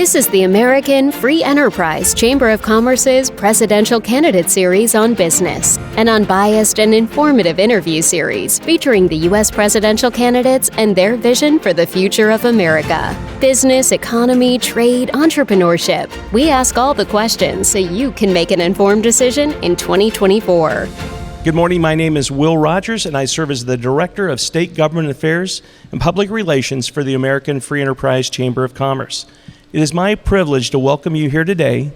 This is the American Free Enterprise Chamber of Commerce's Presidential Candidate Series on Business, an unbiased and informative interview series featuring the U.S. presidential candidates and their vision for the future of America. Business, economy, trade, entrepreneurship. We ask all the questions so you can make an informed decision in 2024. Good morning. My name is Will Rogers, and I serve as the Director of State Government Affairs and Public Relations for the American Free Enterprise Chamber of Commerce. It is my privilege to welcome you here today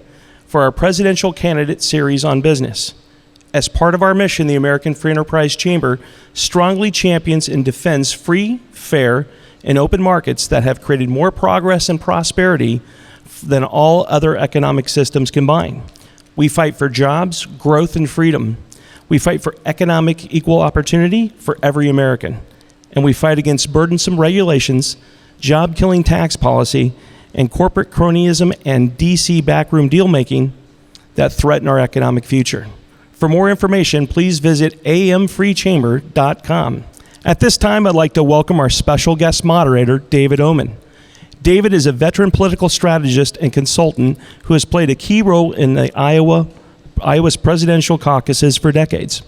for our Presidential Candidate Series on Business. As part of our mission, the American Free Enterprise Chamber strongly champions and defends free, fair, and open markets that have created more progress and prosperity than all other economic systems combined. We fight for jobs, growth, and freedom. We fight for economic equal opportunity for every American. And we fight against burdensome regulations, job-killing tax policy, and corporate cronyism and DC backroom deal-making that threaten our economic future. For more information, please visit amfreechamber.com. At this time, I'd like to welcome our special guest moderator, David Oman. David is a veteran political strategist and consultant who has played a key role in the Iowa's presidential caucuses for decades.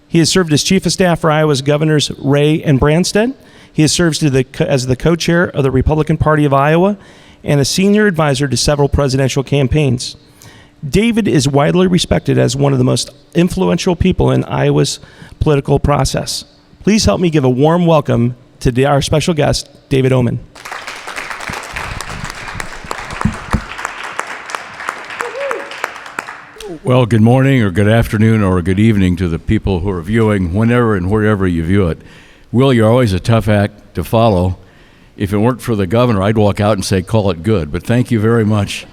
He has served as Chief of Staff for Iowa's Governors Ray and Branstad. He has served as the co-chair of the Republican Party of Iowa and a senior advisor to several presidential campaigns. David is widely respected as one of the most influential people in Iowa's political process. Please help me give a warm welcome to our special guest, David Oman. Well, good morning or good afternoon or good evening to the people who are viewing whenever and wherever you view it. Will, you're always a tough act to follow. If it weren't for the governor, I'd walk out and say, call it good. But thank you very much.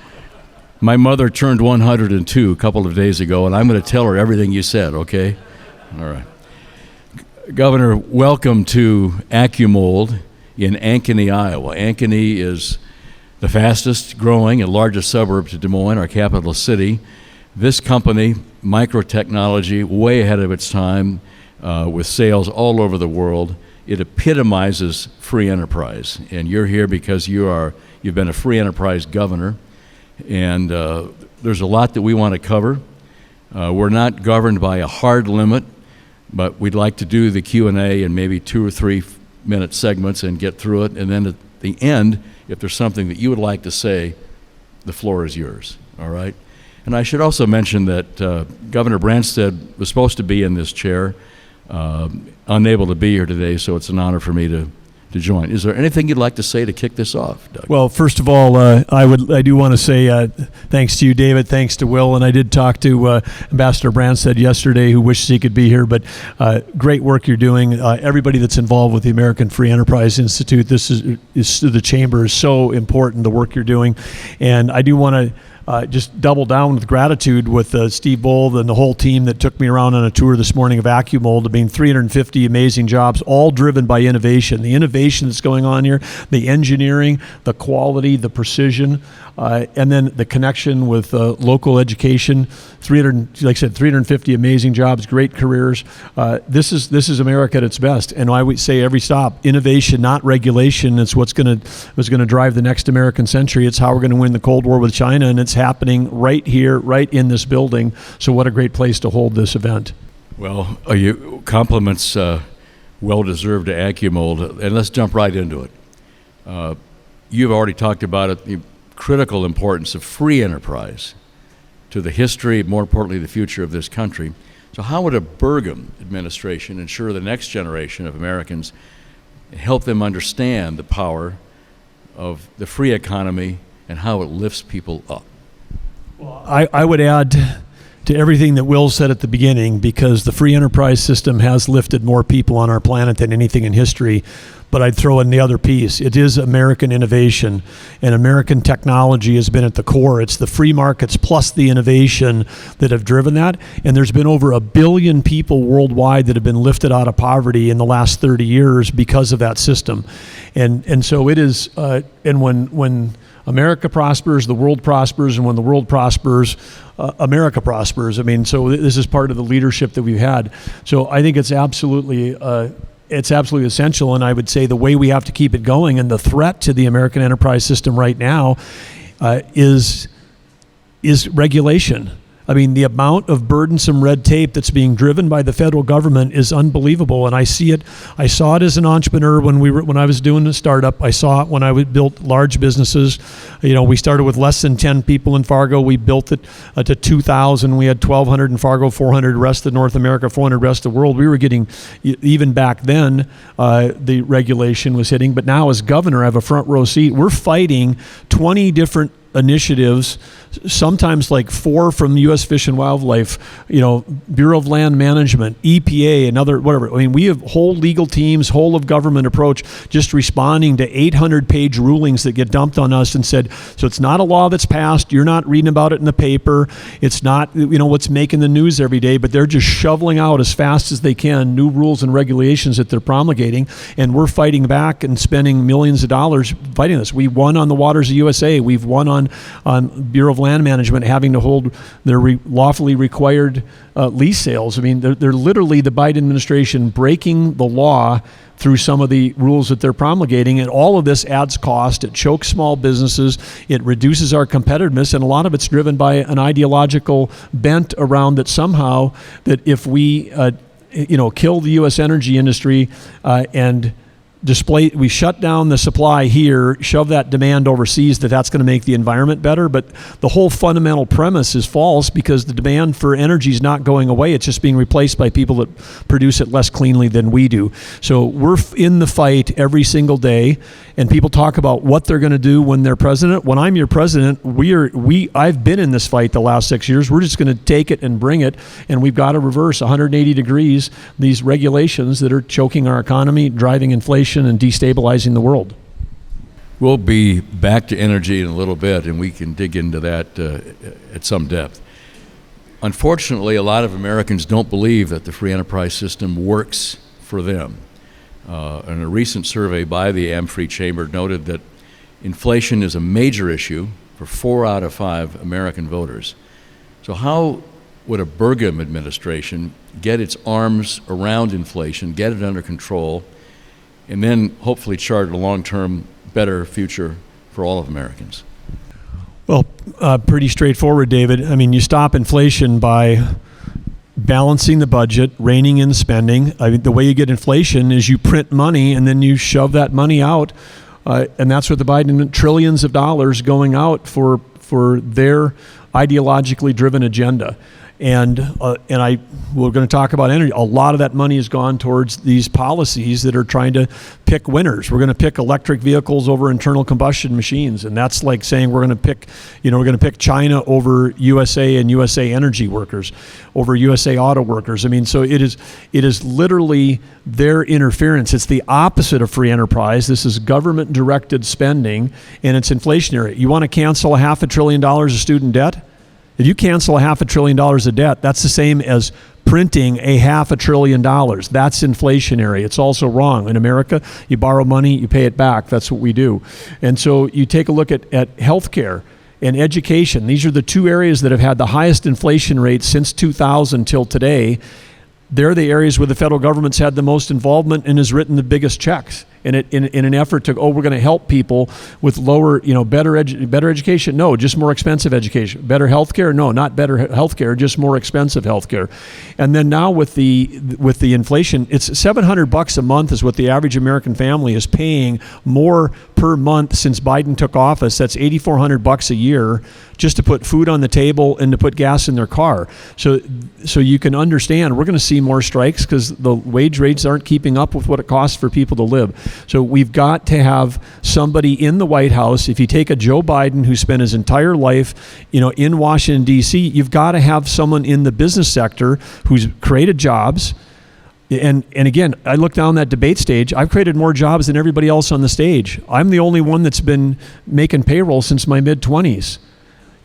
My mother turned 102 a couple of days ago, and I'm going to tell her everything you said, okay? All right. Governor, welcome to AccuMold in Ankeny, Iowa. Ankeny is the fastest growing and largest suburb to Des Moines, our capital city. This company, microtechnology, way ahead of its time, with sales all over the world, it epitomizes free enterprise. And you're here because you've been a free enterprise governor, and there's a lot that we want to cover. We're not governed by a hard limit, but we'd like to do the Q&A in maybe 2 or 3 minute segments and get through it. And then at the end, if there's something that you would like to say, the floor is yours, all right? And I should also mention that Governor Branstad was supposed to be in this chair, unable to be here today, so it's an honor for me to join. Is there anything you'd like to say to kick this off, Doug? Well, first of all, I do want to say thanks to you, David, thanks to Will, and I did talk to Ambassador Branstad yesterday, who wishes he could be here, but great work you're doing. Everybody that's involved with the American Free Enterprise Institute, the chamber is so important, the work you're doing, and I do want to just double down with gratitude with Steve Bold and the whole team that took me around on a tour this morning of AccuMold. I mean, 350 amazing jobs, all driven by innovation. The innovation that's going on here, the engineering, the quality, the precision, and then the connection with local education. 350 amazing jobs, great careers. This is America at its best. And I would say every stop, innovation, not regulation. It's what's going to drive the next American century. It's how we're going to win the Cold War with China, and it's happening right here, right in this building. So what a great place to hold this event. Well, compliments well-deserved to AccuMold, and let's jump right into it. You've already talked about it, the critical importance of free enterprise to the history, more importantly, the future of this country. So how would a Burgum administration ensure the next generation of Americans help them understand the power of the free economy and how it lifts people up? Well, I would add to everything that Will said at the beginning, because the free enterprise system has lifted more people on our planet than anything in history. But I'd throw in the other piece. It is American innovation, and American technology has been at the core. It's the free markets plus the innovation that have driven that. And there's been over 1 billion people worldwide that have been lifted out of poverty in the last 30 years because of that system. And so it is, and when America prospers, the world prospers, and when the world prospers, America prospers. I mean, so this is part of the leadership that we've had. So I think it's absolutely essential, and I would say the way we have to keep it going and the threat to the American enterprise system right now is regulation. I mean, the amount of burdensome red tape that's being driven by the federal government is unbelievable, and I see it. I saw it as an entrepreneur when I was doing a startup. I saw it when I built large businesses. You know, we started with less than 10 people in Fargo. We built it to 2,000. We had 1,200 in Fargo, 400 rest of North America, 400 rest of the world. We were getting, even back then, the regulation was hitting. But now, as governor, I have a front row seat. We're fighting 20 different initiatives, sometimes like 4 from the U.S. Fish and Wildlife, Bureau of Land Management, EPA, and other whatever. I mean, we have whole legal teams, whole of government approach, just responding to 800-page rulings that get dumped on us and said, so it's not a law that's passed, you're not reading about it in the paper, it's not what's making the news every day, but they're just shoveling out as fast as they can new rules and regulations that they're promulgating, and we're fighting back and spending millions of dollars fighting this. We won on the Waters of USA, we've won on Bureau of Land Management having to hold their lawfully required lease sales. I mean, they're literally, the Biden administration, breaking the law through some of the rules that they're promulgating, and all of this adds cost. It chokes small businesses, it reduces our competitiveness, and a lot of it's driven by an ideological bent around that somehow that if we kill the U.S. energy industry and we shut down the supply here, shove that demand overseas, that's going to make the environment better. But the whole fundamental premise is false, because the demand for energy is not going away. It's just being replaced by people that produce it less cleanly than we do. So we're in the fight every single day, and people talk about what they're going to do when they're president. When I'm your president, I've been in this fight the last 6 years. We're just going to take it and bring it, and we've got to reverse 180 degrees these regulations that are choking our economy, driving inflation, and destabilizing the world. We'll be back to energy in a little bit, and we can dig into that at some depth. Unfortunately, a lot of Americans don't believe that the free enterprise system works for them. And a recent survey by the AmFree Chamber noted that inflation is a major issue for 4 out of 5 American voters. So how would a Burgum administration get its arms around inflation, get it under control, and then hopefully chart a long-term, better future for all of Americans? Well, pretty straightforward, David. I mean, you stop inflation by balancing the budget, reining in spending. I mean, the way you get inflation is you print money and then you shove that money out, and that's what the Biden, trillions of dollars going out for their ideologically driven agenda. And we're going to talk about energy. A lot of that money has gone towards these policies that are trying to pick winners. We're going to pick electric vehicles over internal combustion machines, and that's like saying we're going to pick China over USA and USA energy workers, over USA auto workers. I mean, so it is literally their interference. It's the opposite of free enterprise. This is government-directed spending, and it's inflationary. You want to cancel $500 billion of student debt? If you cancel $500 billion of debt, that's the same as printing $500 billion. That's inflationary. It's also wrong. In America, you borrow money, you pay it back. That's what we do. And so you take a look at healthcare and education. These are the 2 areas that have had the highest inflation rate since 2000 till today. They're the areas where the federal government's had the most involvement and has written the biggest checks in an effort to, we're going to help people with lower, better education. No, just more expensive education. Better healthcare? No, not better healthcare, just more expensive healthcare. And then now with the inflation, it's $700 a month is what the average American family is paying more per month since Biden took office. That's $8,400 a year just to put food on the table and to put gas in their car. So you can understand we're going to see more strikes because the wage rates aren't keeping up with what it costs for people to live. So we've got to have somebody in the White House. If you take a Joe Biden who spent his entire life, in Washington, D.C., you've got to have someone in the business sector who's created jobs. And again, I look down that debate stage. I've created more jobs than everybody else on the stage. I'm the only one that's been making payroll since my mid-20s.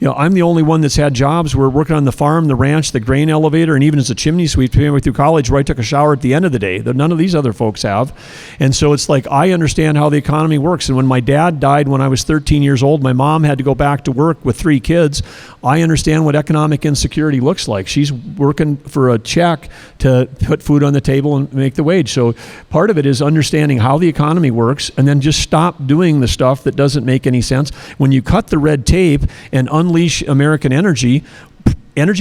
I'm the only one that's had jobs. We're working on the farm, the ranch, the grain elevator, and even as a chimney sweep through college where I took a shower at the end of the day that none of these other folks have. And so it's like, I understand how the economy works. And when my dad died when I was 13 years old, my mom had to go back to work with 3 kids. I understand what economic insecurity looks like. She's working for a check to put food on the table and make the wage. So part of it is understanding how the economy works, and then just stop doing the stuff that doesn't make any sense. When you cut the red tape and unleash American energy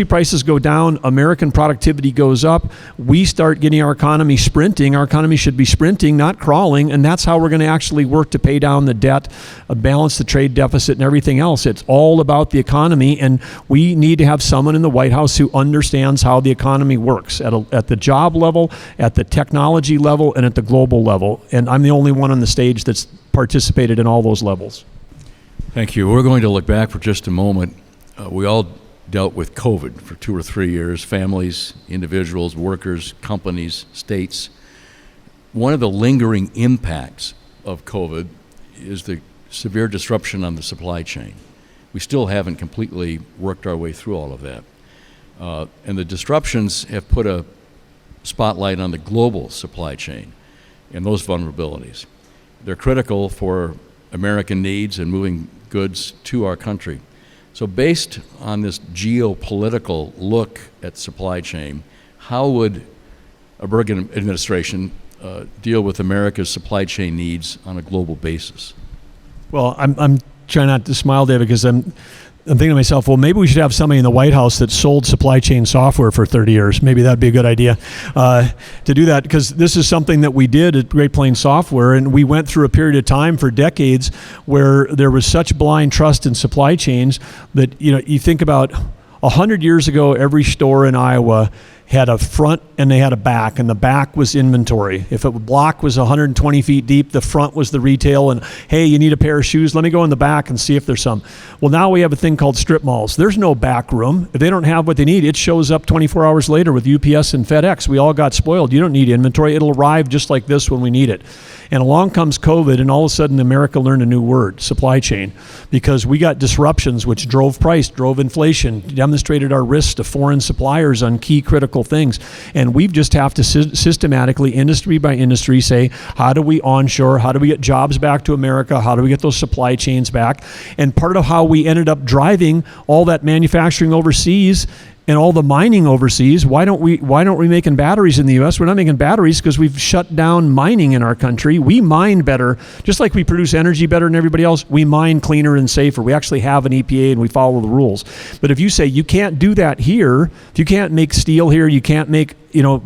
prices go down, American productivity goes up, we start getting our economy sprinting. Our economy should be sprinting, not crawling, and that's how we're going to actually work to pay down the debt, balance the trade deficit and everything else. It's all about the economy, and we need to have someone in the White House who understands how the economy works at the job level, at the technology level, and at the global level. And I'm the only one on the stage that's participated in all those levels. Thank you. We're going to look back for just a moment. We all dealt with COVID for 2 or 3 years, families, individuals, workers, companies, states. One of the lingering impacts of COVID is the severe disruption on the supply chain. We still haven't completely worked our way through all of that. And the disruptions have put a spotlight on the global supply chain and those vulnerabilities. They're critical for American needs and moving goods to our country. So based on this geopolitical look at supply chain, how would a Burgum administration deal with America's supply chain needs on a global basis? Well, I'm trying not to smile, David, because I'm thinking to myself, well, maybe we should have somebody in the White House that sold supply chain software for 30 years. Maybe that'd be a good idea to do that, because this is something that we did at Great Plains Software, and we went through a period of time for decades where there was such blind trust in supply chains that, you think about 100 years ago, every store in Iowa had a front and they had a back, and the back was inventory. If a block was 120 feet deep, the front was the retail, and hey, you need a pair of shoes, let me go in the back and see if there's some. Well, now we have a thing called strip malls. There's no back room. If they don't have what they need, it shows up 24 hours later with UPS and FedEx. We all got spoiled. You don't need inventory. It'll arrive just like this when we need it. And along comes COVID, and all of a sudden America learned a new word, supply chain, because we got disruptions which drove price, drove inflation, demonstrated our risks to foreign suppliers on key critical things. And we just have to systematically, industry by industry, say, how do we onshore? How do we get jobs back to America? How do we get those supply chains back? And part of how we ended up driving all that manufacturing overseas and all the mining overseas, why don't we making batteries in the U.S.? We're not making batteries because we've shut down mining in our country. We mine better, just like we produce energy better than everybody else. We mine cleaner and safer. We actually have an EPA and we follow the rules. But if you say you can't do that here, if you can't make steel here, you can't make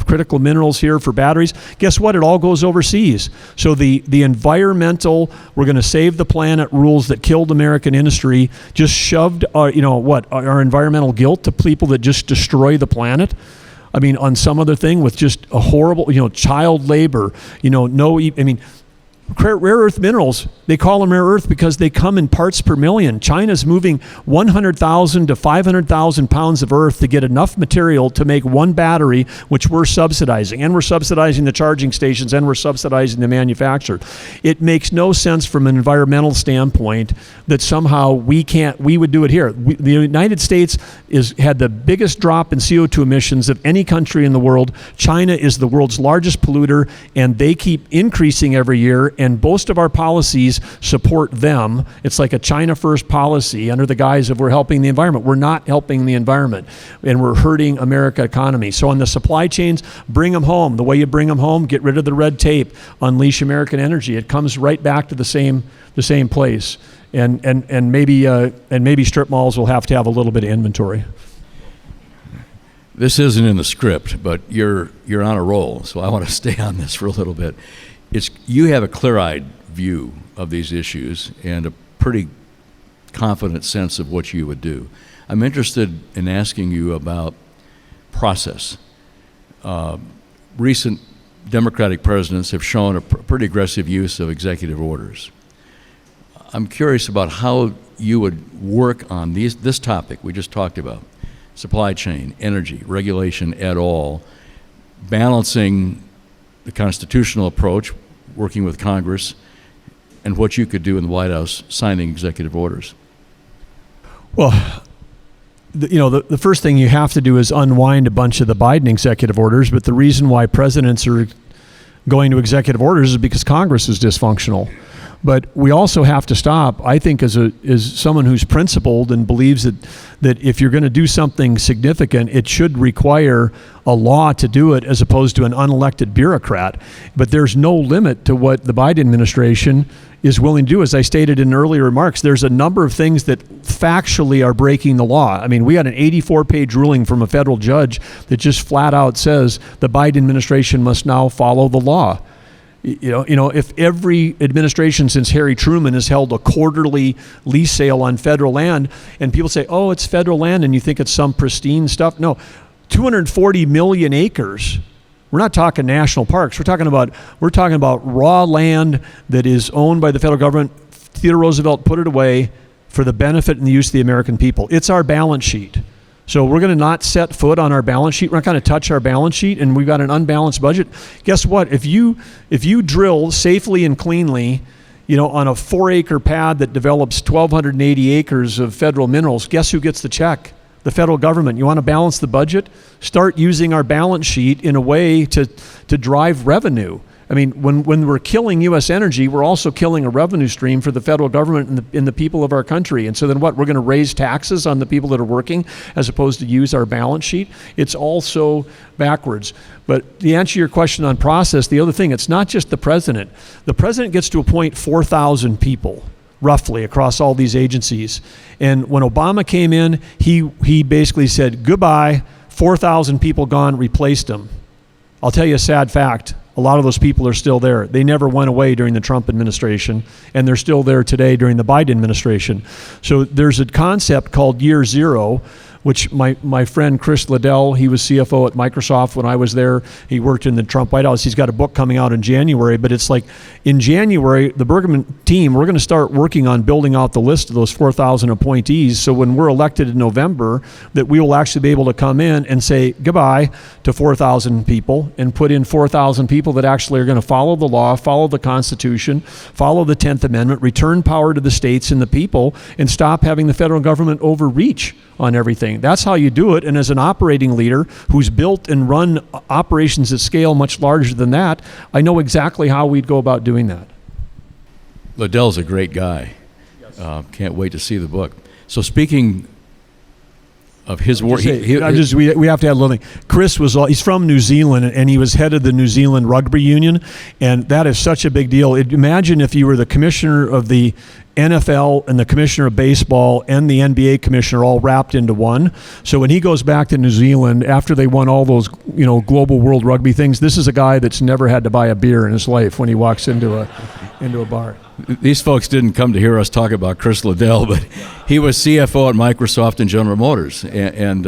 critical minerals here for batteries, guess what? It all goes overseas. So the environmental, we're going to save the planet rules that killed American industry just shoved our environmental guilt to people that just destroy the planet. I mean, on some other thing with just a horrible, child labor, rare earth minerals, they call them rare earth because they come in parts per million. China's moving 100,000 to 500,000 pounds of earth to get enough material to make one battery, which we're subsidizing. And we're subsidizing the charging stations, and we're subsidizing the manufacturer. It makes no sense from an environmental standpoint that somehow we would do it here. The United States had the biggest drop in CO2 emissions of any country in the world. China is the world's largest polluter, and they keep increasing every year. And most of our policies support them. It's like a China first policy under the guise of we're helping the environment. We're not helping the environment, and we're hurting America economy. So on the supply chains, bring them home. The way you bring them home, get rid of the red tape, unleash American energy. It comes right back to the same place. And maybe strip malls will have to have a little bit of inventory. This isn't in the script, but you're on a roll, so I want to stay on this for a little bit. You have a clear-eyed view of these issues and a pretty confident sense of what you would do. I'm interested in asking you about process. Recent Democratic presidents have shown a pretty aggressive use of executive orders. I'm curious about how you would work on this topic we just talked about, supply chain, energy, regulation et al., balancing the constitutional approach, working with Congress, and what you could do in the White House signing executive orders. Well, the first thing you have to do is unwind a bunch of the Biden executive orders, but the reason why presidents are going to executive orders is because Congress is dysfunctional. But we also have to stop, I think, as someone who's principled and believes that if you're going to do something significant, it should require a law to do it as opposed to an unelected bureaucrat. But there's no limit to what the Biden administration is willing to do. As I stated in earlier remarks, there's a number of things that factually are breaking the law. I mean, we had an 84-page ruling from a federal judge that just flat out says the Biden administration must now follow the law. If every administration since Harry Truman has held a quarterly lease sale on federal land, and people say, oh, it's federal land, and you think it's some pristine stuff. No, 240 million acres. We're not talking national parks. We're talking about raw land that is owned by the federal government. Theodore Roosevelt put it away for the benefit and the use of the American people. It's our balance sheet. So we're going to not set foot on our balance sheet. We're not going to touch our balance sheet, and we've got an unbalanced budget. Guess what? If you drill safely and cleanly, on a 4-acre pad that develops 1,280 acres of federal minerals, guess who gets the check? The federal government. You want to balance the budget? Start using our balance sheet in a way to drive revenue. I mean, when we're killing U.S. energy, we're also killing a revenue stream for the federal government and the people of our country. And so then what? We're going to raise taxes on the people that are working as opposed to use our balance sheet? It's also backwards. But to answer your question on process, the other thing, it's not just the president. The president gets to appoint 4,000 people, roughly, across all these agencies. And when Obama came in, he basically said, goodbye, 4,000 people gone, replaced them. I'll tell you a sad fact. A lot of those people are still there. They never went away during the Trump administration, and they're still there today during the Biden administration. So there's a concept called year zero, which my friend Chris Liddell, he was CFO at Microsoft when I was there. He worked in the Trump White House. He's got a book coming out in January, but it's like in January, the Burgum team, we're going to start working on building out the list of those 4,000 appointees. So when we're elected in November, that we will actually be able to come in and say goodbye to 4,000 people and put in 4,000 people that actually are going to follow the law, follow the Constitution, follow the 10th Amendment, return power to the states and the people, and stop having the federal government overreach on everything. That's how you do it. And as an operating leader who's built and run operations at scale much larger than that, I know exactly how we'd go about doing that. Liddell's a great guy. Yes. Can't wait to see the book. So speaking of his work, we have to add a little thing. Chris he's from New Zealand, and he was head of the New Zealand Rugby Union, and that is such a big deal. Imagine if you were the commissioner of the NFL and the commissioner of baseball and the NBA commissioner all wrapped into one. So when he goes back to New Zealand after they won all those, global world rugby things, this is a guy that's never had to buy a beer in his life when he walks into a bar. These folks didn't come to hear us talk about Chris Liddell, but he was CFO at Microsoft and General Motors. And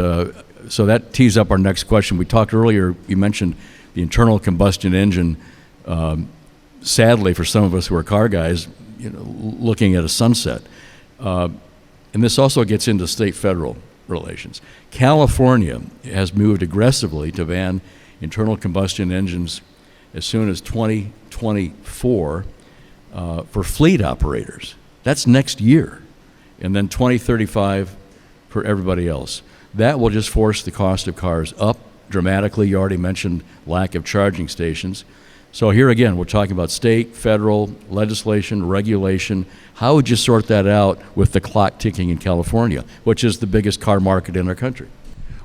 so that tees up our next question. We talked earlier, you mentioned the internal combustion engine. Sadly, for some of us who are car guys, looking at a sunset. And this also gets into state-federal relations. California has moved aggressively to ban internal combustion engines as soon as 2024 for fleet operators. That's next year. And then 2035 for everybody else. That will just force the cost of cars up dramatically. You already mentioned lack of charging stations. So here again, we're talking about state, federal, legislation, regulation. How would you sort that out with the clock ticking in California, which is the biggest car market in our country?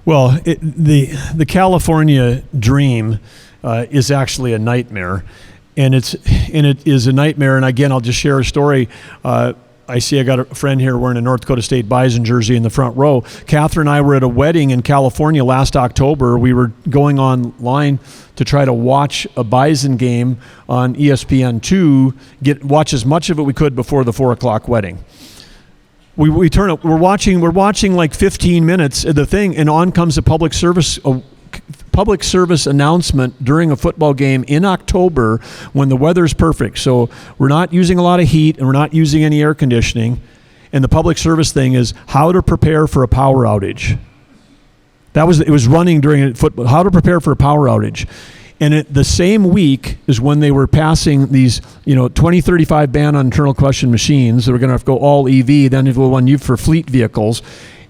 Well, the California dream is actually a nightmare, and it is a nightmare. And again, I'll just share a story. I see I got a friend here wearing a North Dakota State Bison jersey in the front row. Catherine and I were at a wedding in California last October. We were going online to try to watch a Bison game on ESPN2, watch as much of it we could before the 4 o'clock wedding. We turn up. We're watching like 15 minutes of the thing, and on comes a public service announcement during a football game in October when the weather's perfect. So we're not using a lot of heat and we're not using any air conditioning. And the public service thing is how to prepare for a power outage. It was running during football. How to prepare for a power outage. And the same week is when they were passing these, 2035 ban on internal combustion machines that are going to have to go all EV, then it will run you for fleet vehicles.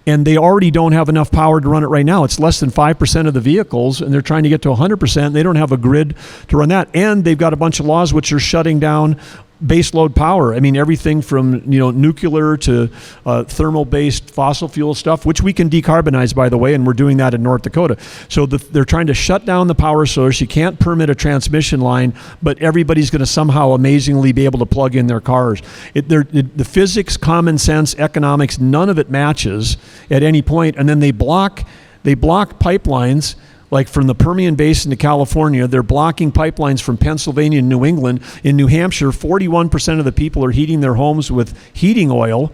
And they already don't have enough power to run it right now. It's less than 5% of the vehicles, and they're trying to get to 100%. They don't have a grid to run that. And they've got a bunch of laws which are shutting down base load power. I mean, everything from nuclear to thermal-based fossil fuel stuff, which we can decarbonize, by the way, and we're doing that in North Dakota. So they're trying to shut down the power source. You can't permit a transmission line, but everybody's going to somehow amazingly be able to plug in their cars. The physics, common sense, economics, none of it matches at any point. And then they block pipelines. Like from the Permian Basin to California, they're blocking pipelines from Pennsylvania and New England. In New Hampshire, 41% of the people are heating their homes with heating oil.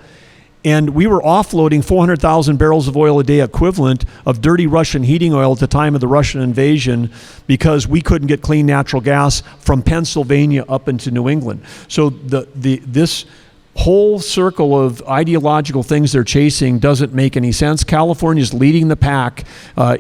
And we were offloading 400,000 barrels of oil a day equivalent of dirty Russian heating oil at the time of the Russian invasion because we couldn't get clean natural gas from Pennsylvania up into New England. So this whole circle of ideological things they're chasing doesn't make any sense. California's leading the pack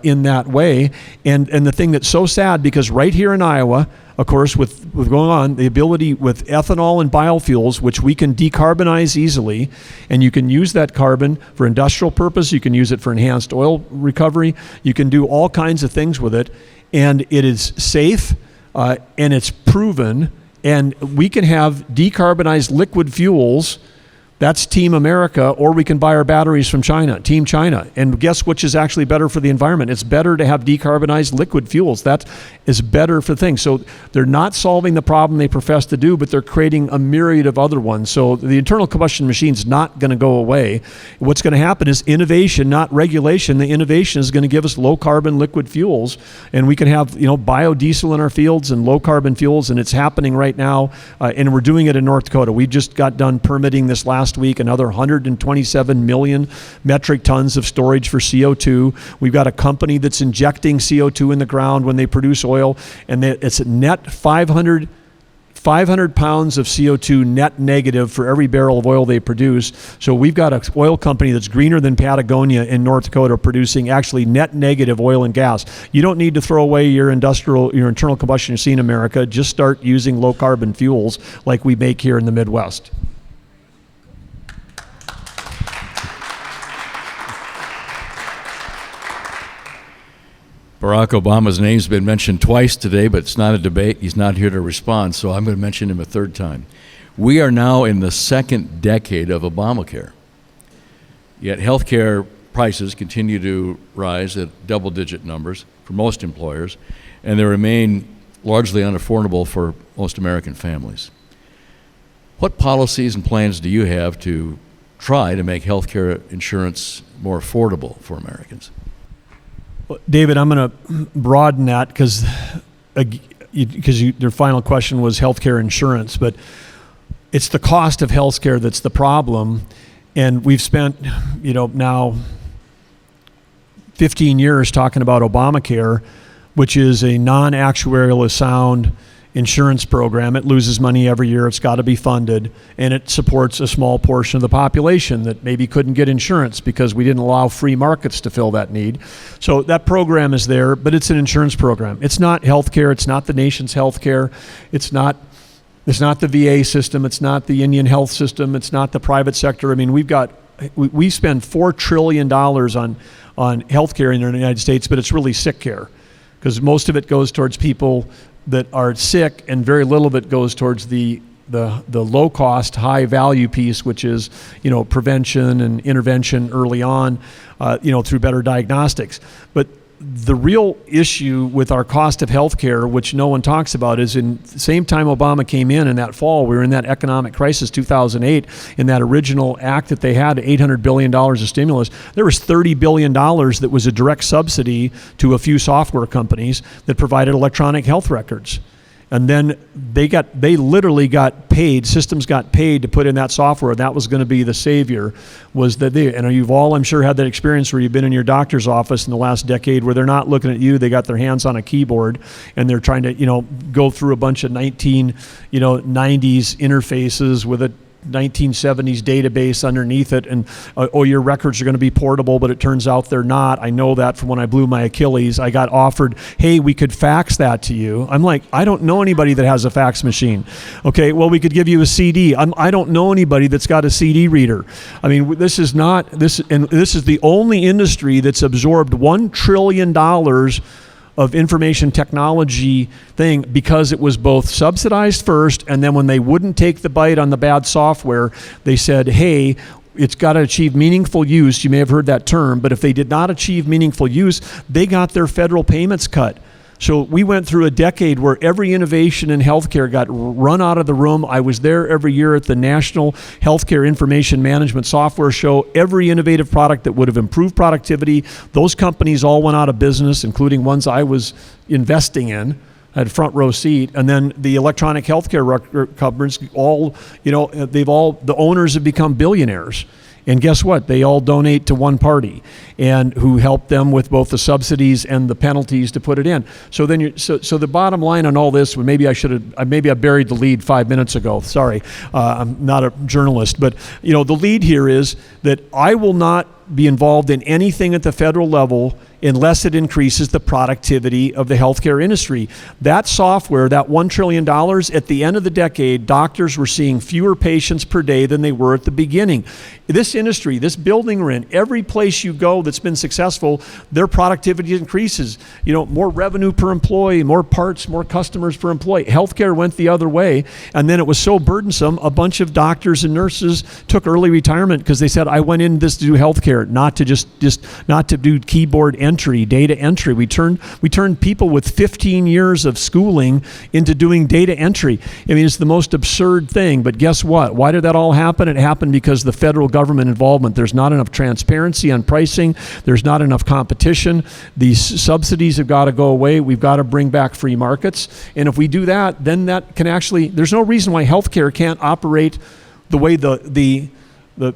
in that way. And the thing that's so sad, because right here in Iowa, of course, with going on, the ability with ethanol and biofuels, which we can decarbonize easily, and you can use that carbon for industrial purpose, you can use it for enhanced oil recovery, you can do all kinds of things with it, and it is safe, and it's proven. And we can have decarbonized liquid fuels. That's Team America, or we can buy our batteries from China, Team China. And guess which is actually better for the environment? It's better to have decarbonized liquid fuels. That is better for things. So they're not solving the problem they profess to do, but they're creating a myriad of other ones. So the internal combustion machine's not going to go away. What's going to happen is innovation, not regulation. The innovation is going to give us low carbon liquid fuels, and we can have biodiesel in our fields and low carbon fuels, and it's happening right now. And we're doing it in North Dakota. We just got done permitting this last week another 127 million metric tons of storage for CO2. We've got a company that's injecting CO2 in the ground when they produce oil, and it's a net 500 pounds of CO2 net negative for every barrel of oil they produce. So we've got an oil company that's greener than Patagonia in North Dakota, producing actually net negative oil and gas. You don't need to throw away your internal combustion machine, America. Just start using low carbon fuels like we make here in the Midwest. Barack Obama's name's been mentioned twice today, but it's not a debate. He's not here to respond, so I'm going to mention him a third time. We are now in the second decade of Obamacare. Yet healthcare prices continue to rise at double-digit numbers for most employers, and they remain largely unaffordable for most American families. What policies and plans do you have to try to make healthcare insurance more affordable for Americans? David, I'm going to broaden that because your final question was healthcare insurance, but it's the cost of healthcare that's the problem. And we've spent, now 15 years talking about Obamacare, which is a non-actuarially sound insurance program. It loses money every year. It's got to be funded, and it supports a small portion of the population that maybe couldn't get insurance because we didn't allow free markets to fill that need. So that program is there, but it's an insurance program. It's not healthcare. It's not the nation's healthcare. It's not the VA system. It's not the Indian health system. It's not the private sector. I mean, we spend $4 trillion on healthcare in the United States, but it's really sick care because most of it goes towards people that are sick, and very little of it goes towards the low cost, high value piece, which is prevention and intervention early on, through better diagnostics. But the real issue with our cost of healthcare, which no one talks about, is in the same time Obama came in that fall, we were in that economic crisis, 2008, in that original act that they had, $800 billion of stimulus, there was $30 billion that was a direct subsidy to a few software companies that provided electronic health records. And then they literally got paid, systems got paid to put in that software. That was going to be the savior, and you've all, I'm sure, had that experience where you've been in your doctor's office in the last decade where they're not looking at you, they got their hands on a keyboard, and they're trying to, go through a bunch of 1990s interfaces with a 1970s database underneath it, and oh, your records are going to be portable, but it turns out they're not. I know that from when I blew my Achilles. I got offered, hey, we could fax that to you. I'm like, I don't know anybody that has a fax machine. Okay, well, we could give you a CD. I don't know anybody that's got a CD reader. I mean, this is the only industry that's absorbed $1 trillion of information technology thing, because it was both subsidized first, and then when they wouldn't take the bite on the bad software, they said, hey, it's got to achieve meaningful use. You may have heard that term, but if they did not achieve meaningful use, they got their federal payments cut. So we went through a decade where every innovation in healthcare got run out of the room. I was there every year at the National Healthcare Information Management Software Show. Every innovative product that would have improved productivity, those companies all went out of business, including ones I was investing in. I had a front row seat. And then the electronic healthcare companies, the owners have become billionaires. And guess what? They all donate to one party, and who help them with both the subsidies and the penalties to put it in. So then, so the bottom line on all this, maybe I buried the lead 5 minutes ago. Sorry, I'm not a journalist, but the lead here is that I will not be involved in anything at the federal level unless it increases the productivity of the healthcare industry. That software, that $1 trillion, at the end of the decade, doctors were seeing fewer patients per day than they were at the beginning. This industry, this building we're in, every place you go that's been successful, their productivity increases. More revenue per employee, more parts, more customers per employee. Healthcare went the other way, and then it was so burdensome, a bunch of doctors and nurses took early retirement because they said, I went in this to do healthcare, not to do keyboard entry, data entry. We turned people with 15 years of schooling into doing data entry. I mean, it's the most absurd thing, but guess what? Why did that all happen? It happened because the federal government involvement. There's not enough transparency on pricing. There's not enough competition. These subsidies have got to go away. We've got to bring back free markets. And if we do that, then that can actually, there's no reason why healthcare can't operate the way the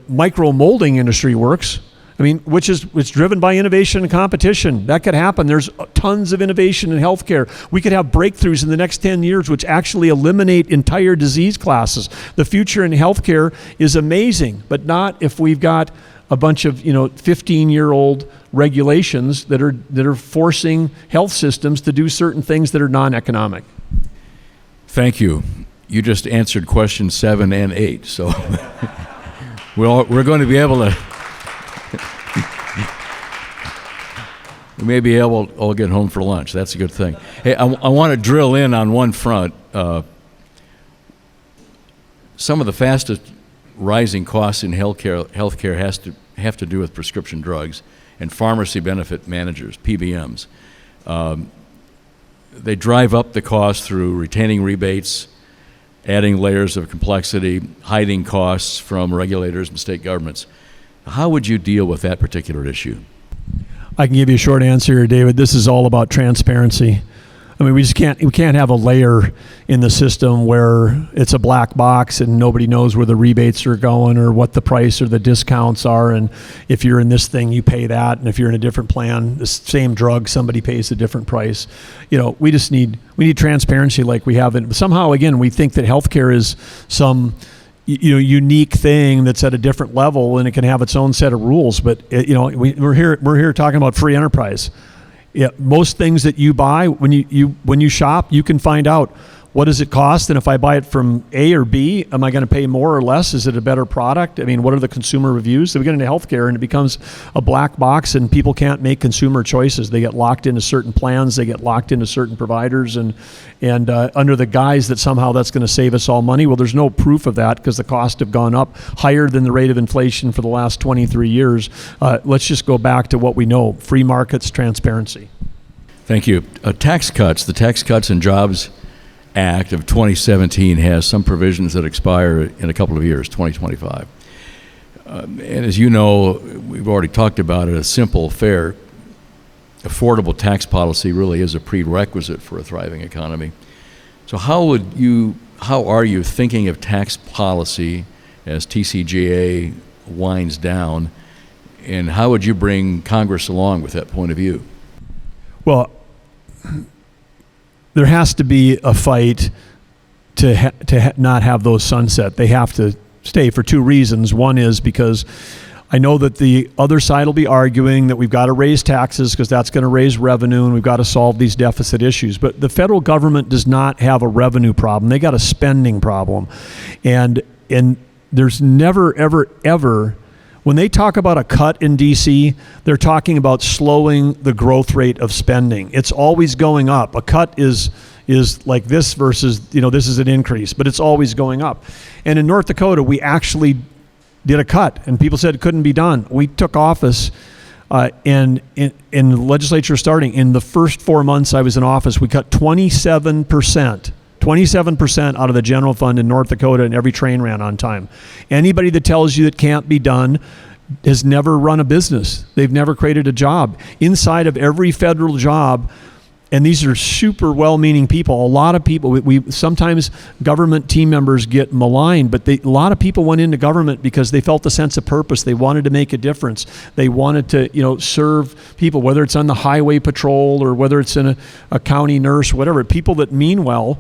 micro molding industry works. I mean, it's driven by innovation and competition. That could happen. There's tons of innovation in healthcare. We could have breakthroughs in the next 10 years which actually eliminate entire disease classes. The future in healthcare is amazing, but not if we've got a bunch of 15-year-old regulations that are forcing health systems to do certain things that are non-economic. Thank you. You just answered questions 7 and 8, so we're going to be able to. We may be able to all get home for lunch. That's a good thing. Hey, I want to drill in on one front. Some of the fastest rising costs in healthcare have to do with prescription drugs and pharmacy benefit managers, PBMs. They drive up the cost through retaining rebates, adding layers of complexity, hiding costs from regulators and state governments. How would you deal with that particular issue? I can give you a short answer here, David. This is all about transparency. I mean, we can't have a layer in the system where it's a black box and nobody knows where the rebates are going or what the price or the discounts are. And if you're in this thing, you pay that. And if you're in a different plan, the same drug, somebody pays a different price. We need transparency like we have it. Somehow, again, we think that healthcare is some unique thing that's at a different level and it can have its own set of rules. But we're here talking about free enterprise. Yeah, most things that you buy when you shop, you can find out what does it cost, and if I buy it from A or B, am I going to pay more or less? Is it a better product? I mean, what are the consumer reviews? So we get into healthcare and it becomes a black box and people can't make consumer choices. They get locked into certain plans, they get locked into certain providers and under the guise that somehow that's going to save us all money. Well, there's no proof of that because the costs have gone up higher than the rate of inflation for the last 23 years. Let's just go back to what we know, free markets, transparency. Thank you. The Tax Cuts and Jobs Act of 2017 has some provisions that expire in a couple of years, 2025. And as you know, we've already talked about it, a simple, fair, affordable tax policy really is a prerequisite for a thriving economy. So how are you thinking of tax policy as TCJA winds down, and how would you bring Congress along with that point of view? Well, there has to be a fight to not have those sunset. They have to stay for two reasons. One is because I know that the other side will be arguing that we've got to raise taxes because that's going to raise revenue and we've got to solve these deficit issues. But the federal government does not have a revenue problem. They got a spending problem. And there's never, ever, ever, when they talk about a cut in D.C., they're talking about slowing the growth rate of spending. It's always going up. A cut is like this versus, this is an increase, but it's always going up. And in North Dakota, we actually did a cut, and people said it couldn't be done. We took office, and in the legislature starting, in the first 4 months I was in office, we cut 27% out of the general fund in North Dakota, and every train ran on time. Anybody that tells you it can't be done has never run a business. They've never created a job. Inside of every federal job, and these are super well-meaning people. A lot of people, we sometimes government team members get maligned, but a lot of people went into government because they felt a sense of purpose. They wanted to make a difference. They wanted to, serve people, whether it's on the highway patrol or whether it's in a county nurse, whatever. People that mean well,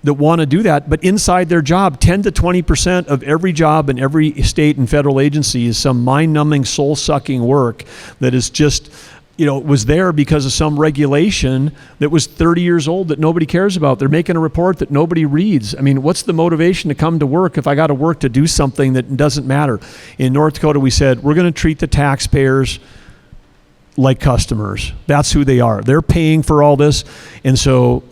that want to do that, but inside their job, 10 to 20% of every job in every state and federal agency is some mind-numbing, soul-sucking work that is just, was there because of some regulation that was 30 years old that nobody cares about. They're making a report that nobody reads. I mean, what's the motivation to come to work if I got to work to do something that doesn't matter? In North Dakota, we said, we're going to treat the taxpayers like customers. That's who they are. They're paying for all this. And so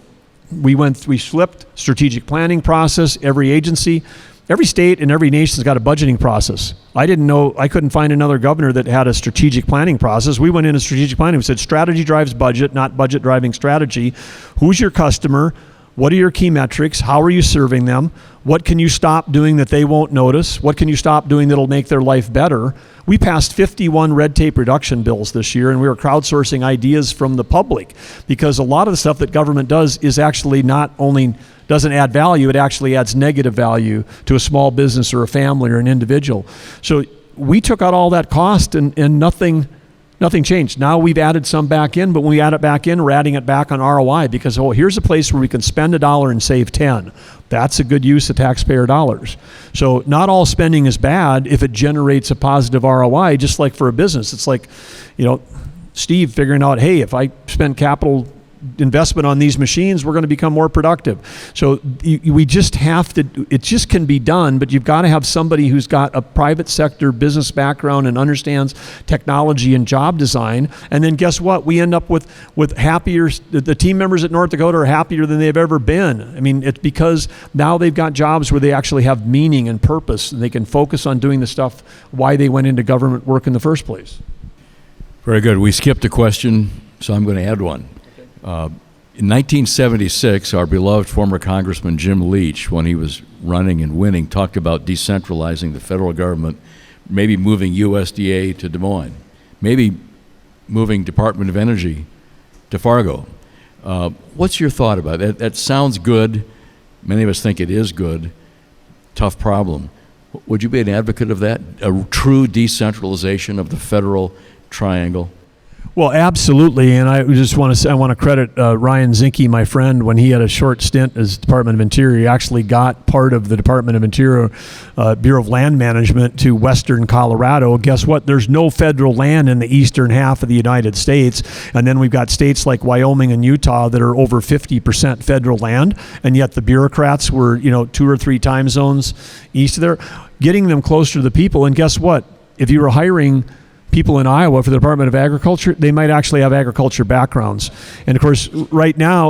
we flipped strategic planning process. Every agency, every state and every nation's got a budgeting process. I couldn't find another governor that had a strategic planning process. We went into strategic planning. We said strategy drives budget, not budget driving strategy. Who's your customer? What are your key metrics? How are you serving them? What can you stop doing that they won't notice? What can you stop doing that'll make their life better? We passed 51 red tape reduction bills this year, and we were crowdsourcing ideas from the public because a lot of the stuff that government does is actually not only doesn't add value, it actually adds negative value to a small business or a family or an individual. So we took out all that cost and nothing changed. Now we've added some back in, but when we add it back in, we're adding it back on ROI because, here's a place where we can spend $1 and save 10. That's a good use of taxpayer dollars. So not all spending is bad if it generates a positive ROI, just like for a business. It's like, Steve figuring out, hey, if I spend capital investment on these machines, we're going to become more productive. So we just have to, it just can be done, but you've got to have somebody who's got a private sector business background and understands technology and job design. And then guess what? We end up with happier, the team members at North Dakota are happier than they've ever been. I mean, it's because now they've got jobs where they actually have meaning and purpose, and they can focus on doing the stuff why they went into government work in the first place. Very good. We skipped a question, so I'm going to add one. In 1976, our beloved former Congressman Jim Leach, when he was running and winning, talked about decentralizing the federal government, maybe moving USDA to Des Moines, maybe moving Department of Energy to Fargo. What's your thought about that? That sounds good. Many of us think it is good. Tough problem. Would you be an advocate of that? A true decentralization of the federal triangle? Well, absolutely, and I just want to say I want to credit Ryan Zinke, my friend. When he had a short stint as Department of Interior, he actually got part of the Department of Interior Bureau of Land Management to western Colorado. Guess what? There's no federal land in the eastern half of the United States, and then we've got states like Wyoming and Utah that are over 50% federal land, and yet the bureaucrats were 2 or 3 time zones east of there, getting them closer to the people. And guess what? If you were hiring people in Iowa for the Department of Agriculture, they might actually have agriculture backgrounds. And of course, right now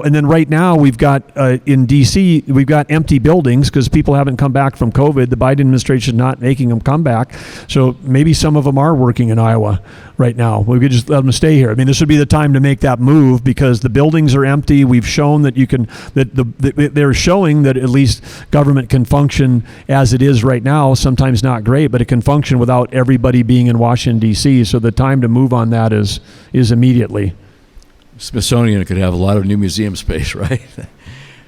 we've got in DC, we've got empty buildings because people haven't come back from COVID. The Biden administration is not making them come back. So maybe some of them are working in Iowa right now. We could just let them stay here. I mean, this would be the time to make that move because the buildings are empty. We've shown that they're showing that at least government can function as it is right now. Sometimes not great, but it can function without everybody being in Washington, D.C. So the time to move on that is immediately. Smithsonian could have a lot of new museum space, right?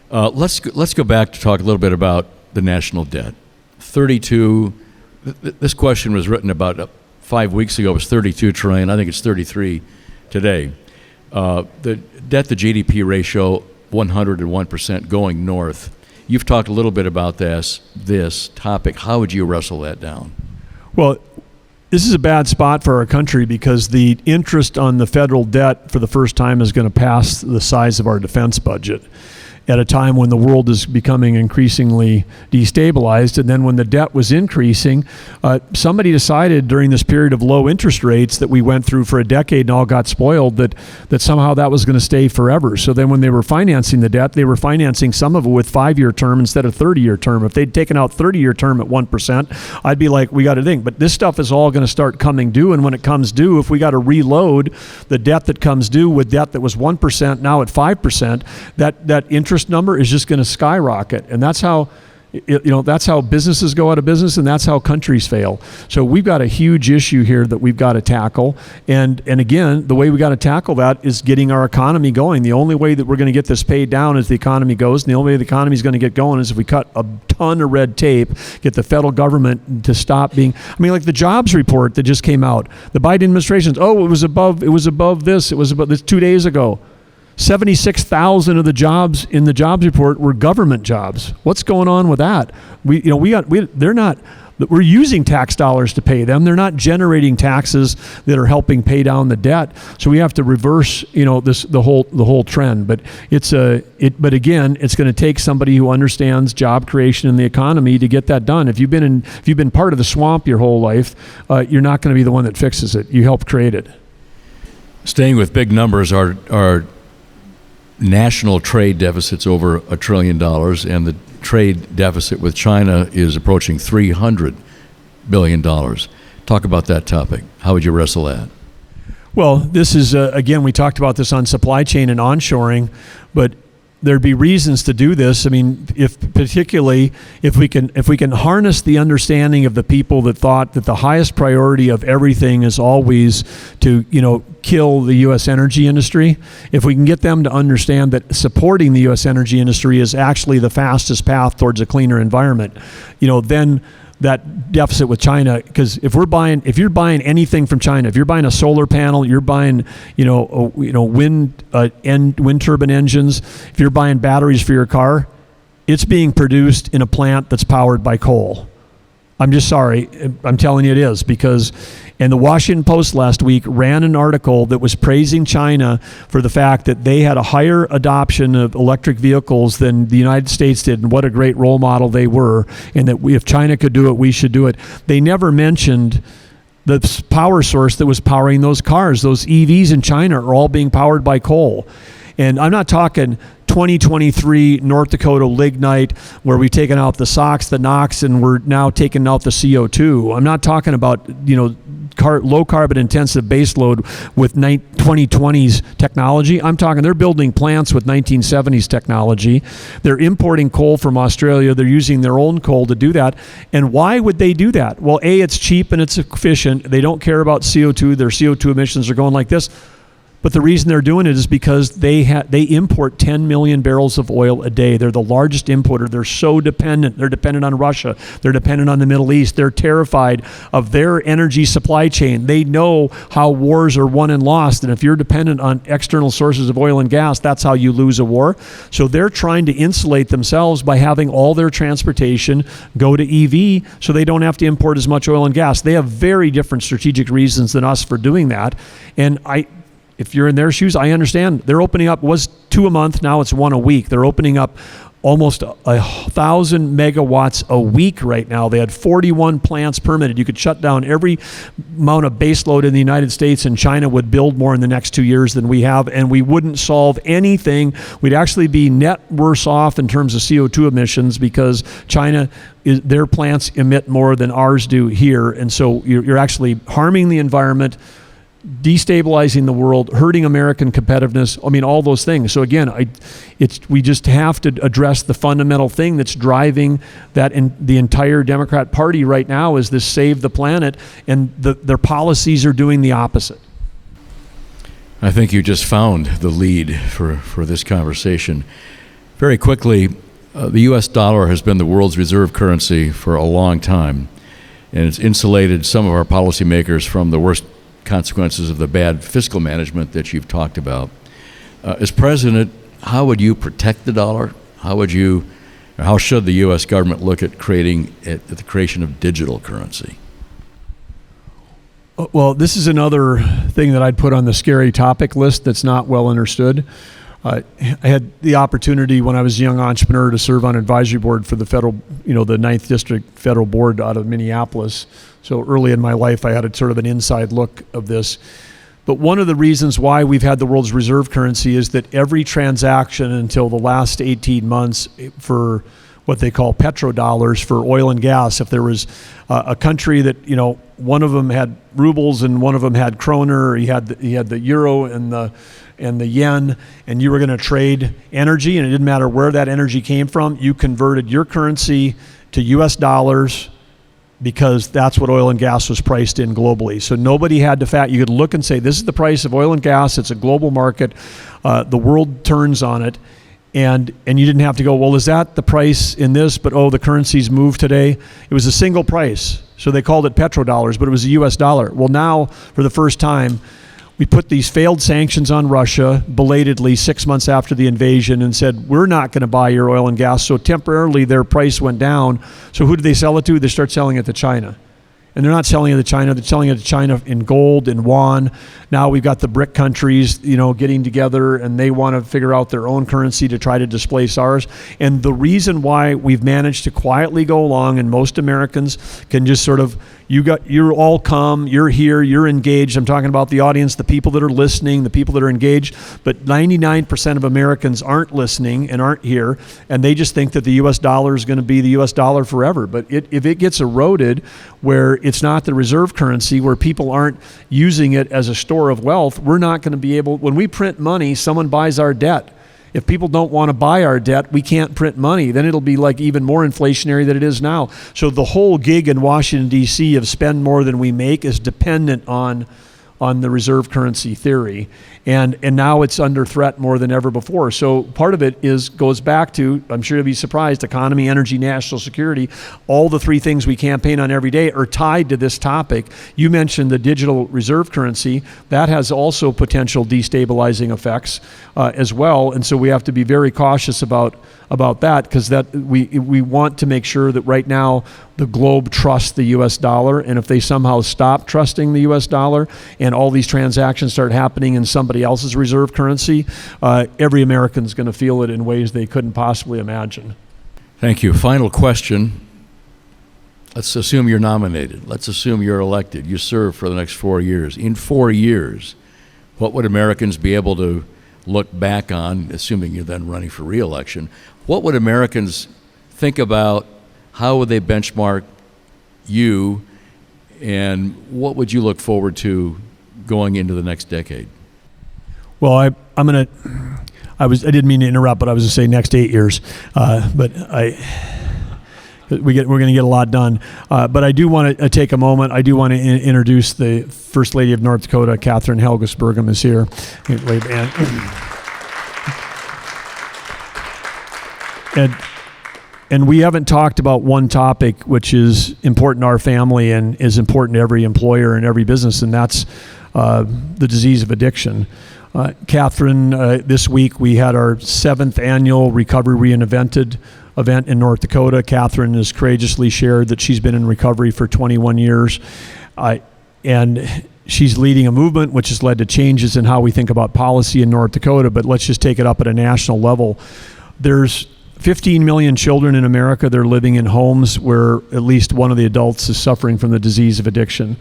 Let's go back to talk a little bit about the national debt. 32. This question was written about 5 weeks ago. It was 32 trillion. I think it's 33 today. The debt to GDP ratio 101% going north. You've talked a little bit about this topic. How would you wrestle that down? Well, this is a bad spot for our country because the interest on the federal debt for the first time is going to pass the size of our defense budget at a time when the world is becoming increasingly destabilized. And then when the debt was increasing, somebody decided during this period of low interest rates that we went through for a decade and all got spoiled, that somehow that was going to stay forever. So then when they were financing the debt, they were financing some of it with 5-year term instead of 30-year term. If they'd taken out 30-year term at 1%, I'd be like, we got to think. But this stuff is all going to start coming due. And when it comes due, if we got to reload the debt that comes due with debt that was 1%, now at 5%, that interest number is just going to skyrocket. And that's how that's how businesses go out of business, and that's how countries fail. So we've got a huge issue here that we've got to tackle. And again, the way we got to tackle that is getting our economy going. The only way that we're going to get this paid down is the economy goes. And the only way the economy is going to get going is if we cut a ton of red tape, get the federal government to stop being, like the jobs report that just came out. The Biden administration's, it was above this 2 days ago. 76,000 of the jobs in the jobs report were government jobs. What's going on with that? We're using tax dollars to pay them. They're not generating taxes that are helping pay down the debt. So we have to reverse, the whole trend. But but again, it's going to take somebody who understands job creation in the economy to get that done. If you've been part of the swamp your whole life, you're not going to be the one that fixes it. You help create it. Staying with big numbers, our national trade deficit's over $1 trillion, and the trade deficit with China is approaching $300 billion. Talk about that topic. How would you wrestle that? Well, this is, again, we talked about this on supply chain and onshoring, but there'd be reasons to do this. Particularly if we can harness the understanding of the people that thought that the highest priority of everything is always to, kill the U.S. energy industry. If we can get them to understand that supporting the U.S. energy industry is actually the fastest path towards a cleaner environment, then that deficit with China, because if you're buying anything from China, if you're buying a solar panel, you're buying wind turbine engines, if you're buying batteries for your car, it's being produced in a plant that's powered by coal. I'm just sorry, I'm telling you it is, because and the Washington Post last week ran an article that was praising China for the fact that they had a higher adoption of electric vehicles than the United States did, and what a great role model they were, and that if China could do it, we should do it. They never mentioned the power source that was powering those cars. Those EVs in China are all being powered by coal. And I'm not talking 2023 North Dakota lignite where we've taken out the SOx, the NOx, and we're now taking out the CO2. I'm not talking about, low carbon intensive baseload with 2020s technology. I'm talking they're building plants with 1970s technology. They're importing coal from Australia. They're using their own coal to do that. And why would they do that? Well, A, it's cheap and it's efficient. They don't care about CO2. Their CO2 emissions are going like this. But the reason they're doing it is because they import 10 million barrels of oil a day. They're the largest importer. They're so dependent. They're dependent on Russia. They're dependent on the Middle East. They're terrified of their energy supply chain. They know how wars are won and lost. And if you're dependent on external sources of oil and gas, that's how you lose a war. So they're trying to insulate themselves by having all their transportation go to EV so they don't have to import as much oil and gas. They have very different strategic reasons than us for doing that. And if you're in their shoes, I understand. They're opening up, was 2 a month, now it's 1 a week. They're opening up almost 1,000 megawatts a week right now. They had 41 plants permitted. You could shut down every amount of baseload in the United States, and China would build more in the next 2 years than we have, and we wouldn't solve anything. We'd actually be net worse off in terms of CO2 emissions because their plants emit more than ours do here, and so you're actually harming the environment, destabilizing the world, hurting American competitiveness. All those things. So again, we just have to address the fundamental thing that's driving that in the entire Democrat Party right now is this save the planet, and their policies are doing the opposite. I think you just found the lead for this conversation. Very quickly, the U.S. dollar has been the world's reserve currency for a long time, and it's insulated some of our policymakers from the worst consequences of the bad fiscal management that you've talked about. As president, how would you protect the dollar? How would you How should the U.S. government look at the creation of digital currency? Well, this is another thing that I'd put on the scary topic list that's not well understood. I had the opportunity when I was a young entrepreneur to serve on advisory board for the federal, the 9th District Federal Board out of Minneapolis. So early in my life, I had a sort of an inside look of this. But one of the reasons why we've had the world's reserve currency is that every transaction until the last 18 months for what they call petrodollars for oil and gas, if there was a country that, one of them had rubles and one of them had kroner, he had the euro and the yen, and you were going to trade energy, and it didn't matter where that energy came from, you converted your currency to US dollars because that's what oil and gas was priced in globally. So nobody had to you could look and say, this is the price of oil and gas, it's a global market, the world turns on it, and you didn't have to go, well, is that the price in this, but the currency's moved today? It was a single price, so they called it petrodollars, but it was a US dollar. Well, now, for the first time, we put these failed sanctions on Russia belatedly 6 months after the invasion and said, we're not going to buy your oil and gas. So temporarily their price went down. So who do they sell it to? They start selling it to China. And they're not selling it to China, they're selling it to China in gold and yuan. Now we've got the BRIC countries, getting together, and they want to figure out their own currency to try to displace ours. And the reason why we've managed to quietly go along, and most Americans can just sort of, you're all calm, you're here, you're engaged. I'm talking about the audience, the people that are listening, the people that are engaged, but 99% of Americans aren't listening and aren't here, and they just think that the US dollar is going to be the US dollar forever. But if it gets eroded, where it's not the reserve currency, where people aren't using it as a store of wealth, we're not going to be able, when we print money, someone buys our debt. If people don't want to buy our debt, we can't print money. Then it'll be like even more inflationary than it is now. So the whole gig in Washington, D.C. of spend more than we make is dependent on the reserve currency theory. And now it's under threat more than ever before. So part of it goes back to, I'm sure you'll be surprised, economy, energy, national security. All the three things we campaign on every day are tied to this topic. You mentioned the digital reserve currency. That has also potential destabilizing effects as well. And so we have to be very cautious about that, because that we want to make sure that right now the globe trusts the US dollar, and if they somehow stop trusting the US dollar and all these transactions start happening in somebody else's reserve currency, every American's going to feel it in ways they couldn't possibly imagine. Thank you. Final question. Let's assume you're nominated. Let's assume you're elected. You serve for the next 4 years. In 4 years, what would Americans be able to look back on, assuming you're then running for re-election? What would Americans think about? How would they benchmark you, and what would you look forward to going into the next decade? Well, I didn't mean to interrupt, but I was going to say next 8 years, but we're going to get a lot done. But I do want to take a moment. I do want to introduce the First Lady of North Dakota, Catherine Helgus Burgum, is here. And we haven't talked about one topic which is important to our family and is important to every employer and every business, and that's the disease of addiction. Catherine, this week we had our 7th annual Recovery Reinvented event in North Dakota. Catherine has courageously shared that she's been in recovery for 21 years, and she's leading a movement which has led to changes in how we think about policy in North Dakota, but let's just take it up at a national level. There's 15 million children in America. They're living in homes where at least one of the adults is suffering from the disease of addiction.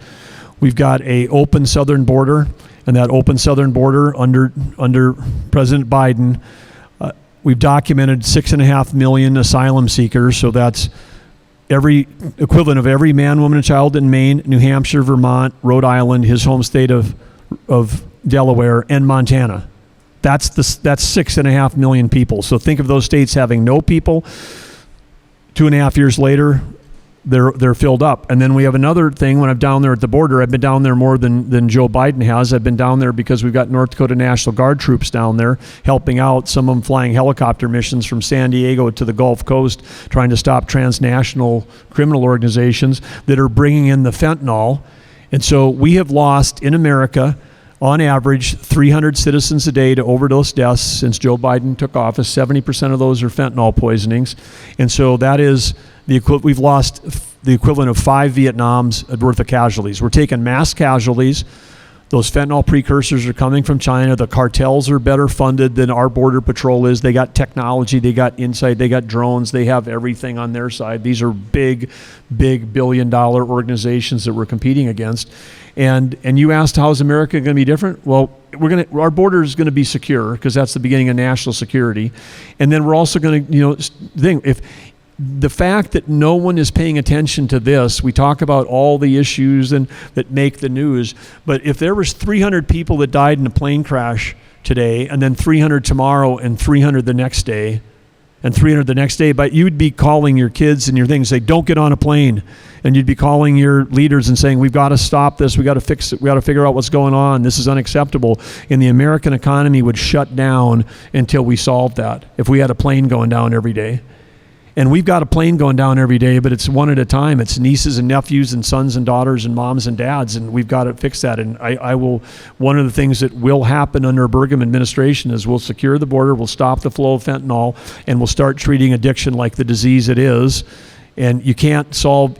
We've got an open southern border, and that open southern border under President Biden, we've documented 6.5 million asylum seekers. So that's every equivalent of every man, woman, and child in Maine, New Hampshire, Vermont, Rhode Island, his home state of Delaware, and Montana. That's 6.5 million people. So think of those states having no people. 2.5 years later, they're filled up. And then we have another thing. When I'm down there at the border, I've been down there more than Joe Biden has. I've been down there because we've got North Dakota National Guard troops down there helping out, some of them flying helicopter missions from San Diego to the Gulf Coast, trying to stop transnational criminal organizations that are bringing in the fentanyl. And so we have lost in America on average, 300 citizens a day to overdose deaths since Joe Biden took office. 70% of those are fentanyl poisonings. And so that is we've lost the equivalent of 5 Vietnams worth of casualties. We're taking mass casualties. Those fentanyl precursors are coming from China. The cartels are better funded than our border patrol is. They got technology, they got insight, they got drones, they have everything on their side. These are big billion-dollar organizations that we're competing against. And you asked, how is America going to be different? Well, our border is going to be secure, because that's the beginning of national security. And then we're also going to, if the fact that no one is paying attention to this, we talk about all the issues that make the news, but if there was 300 people that died in a plane crash today, and then 300 tomorrow, and 300 the next day, and 300 the next day, but you'd be calling your kids and your things, say, don't get on a plane. And you'd be calling your leaders and saying, we've got to stop this, we got to fix it, we got to figure out what's going on, this is unacceptable. And the American economy would shut down until we solved that, if we had a plane going down every day. And we've got a plane going down every day, but it's one at a time. It's nieces and nephews and sons and daughters and moms and dads, and we've got to fix that. And one of the things that will happen under a Burgum administration is we'll secure the border, we'll stop the flow of fentanyl, and we'll start treating addiction like the disease it is. And you can't solve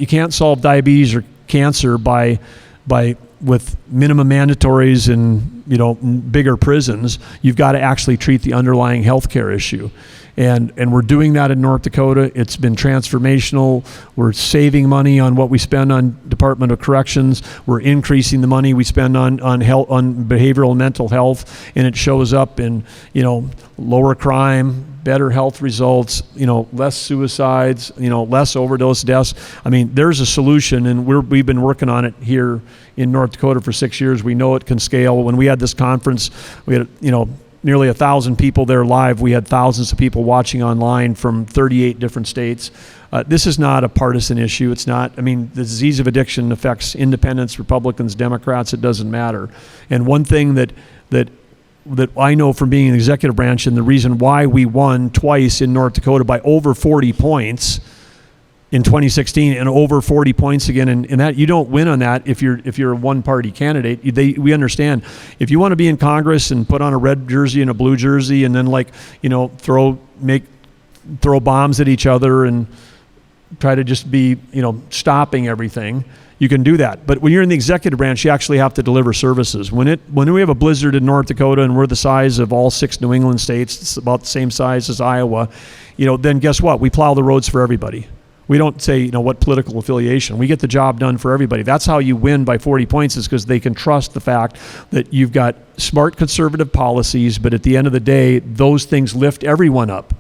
diabetes or cancer with minimum mandatories and bigger prisons. You've got to actually treat the underlying healthcare issue. And we're doing that in North Dakota. It's been transformational. We're saving money on what we spend on Department of Corrections. We're increasing the money we spend on behavioral and mental health, and it shows up in lower crime, better health results, less suicides, less overdose deaths. I mean, there's a solution, and we've been working on it here in North Dakota for 6 years. We know it can scale. When we had this conference, we had nearly 1,000 people there live. We had thousands of people watching online from 38 different states. This is not a partisan issue. It's not, the disease of addiction affects independents, Republicans, Democrats, it doesn't matter. And one thing that I know from being in the executive branch, and the reason why we won twice in North Dakota by over 40 points in 2016 and over 40 points again, and that you don't win on that if you're a one-party candidate. We understand if you want to be in Congress and put on a red jersey and a blue jersey and then throw bombs at each other and try to just be stopping everything, you can do that. But when you're in the executive branch, you actually have to deliver services. When we have a blizzard in North Dakota and we're the size of all 6 New England states, it's about the same size as Iowa, then guess what? We plow the roads for everybody. We don't say, what political affiliation. We get the job done for everybody. That's how you win by 40 points, is because they can trust the fact that you've got smart conservative policies, but at the end of the day, those things lift everyone up.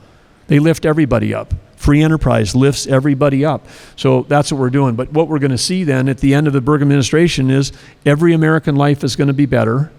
They lift everybody up. Free enterprise lifts everybody up. So that's what we're doing. But what we're going to see then at the end of the Burgum administration is every American life is going to be better,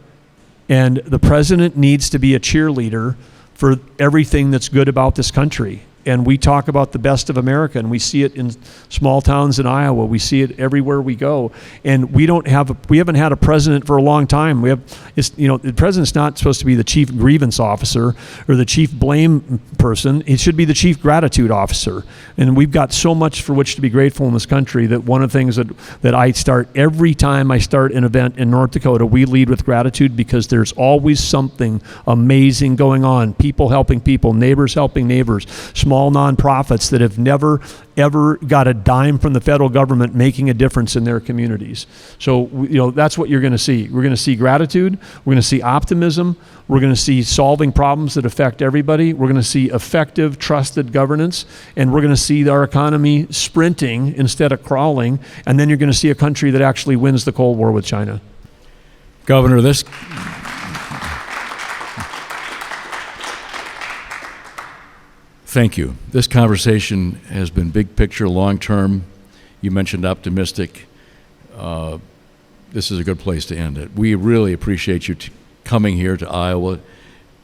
and the president needs to be a cheerleader for everything that's good about this country. And we talk about the best of America, and we see it in small towns in Iowa. We see it everywhere we go. And we haven't had a president for a long time. The president's not supposed to be the chief grievance officer or the chief blame person. It should be the chief gratitude officer. And we've got so much for which to be grateful in this country that one of the things that I start every time I start an event in North Dakota, we lead with gratitude, because there's always something amazing going on. People helping people, neighbors helping neighbors, small nonprofits that have never ever got a dime from the federal government making a difference in their communities. So that's what you're going to see. We're going to see gratitude, we're going to see optimism, we're going to see solving problems that affect everybody, we're going to see effective, trusted governance, and we're going to see our economy sprinting instead of crawling, and then you're going to see a country that actually wins the Cold War with China. Governor, thank you. This conversation has been big picture, long term. You mentioned optimistic. This is a good place to end it. We really appreciate you coming here to Iowa,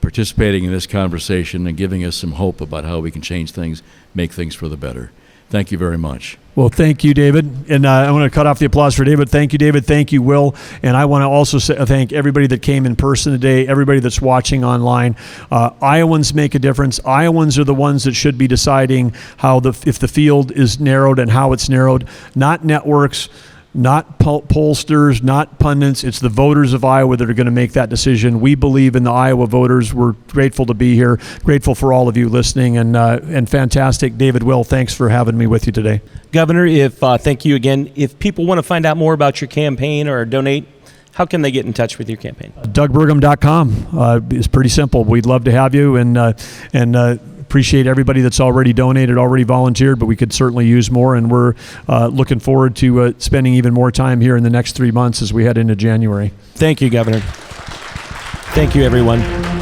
participating in this conversation, and giving us some hope about how we can change things, make things for the better. Thank you very much. Well, thank you, David. And I want to cut off the applause for David. Thank you, David. Thank you, Will. And I want to also thank everybody that came in person today, everybody that's watching online. Iowans make a difference. Iowans are the ones that should be deciding if the field is narrowed and how it's narrowed, not networks, not pollsters, not pundits. It's the voters of Iowa that are going to make that decision. We believe in the Iowa voters. We're grateful to be here, grateful for all of you listening, and fantastic. David, Will, thanks for having me with you today. Governor, thank you again. If people want to find out more about your campaign or donate, how can they get in touch with your campaign? DougBurgum.com is pretty simple. We'd love to have you, and appreciate everybody that's already donated, already volunteered, but we could certainly use more, and we're looking forward to spending even more time here in the next 3 months as we head into January. Thank you, Governor. Thank you, everyone.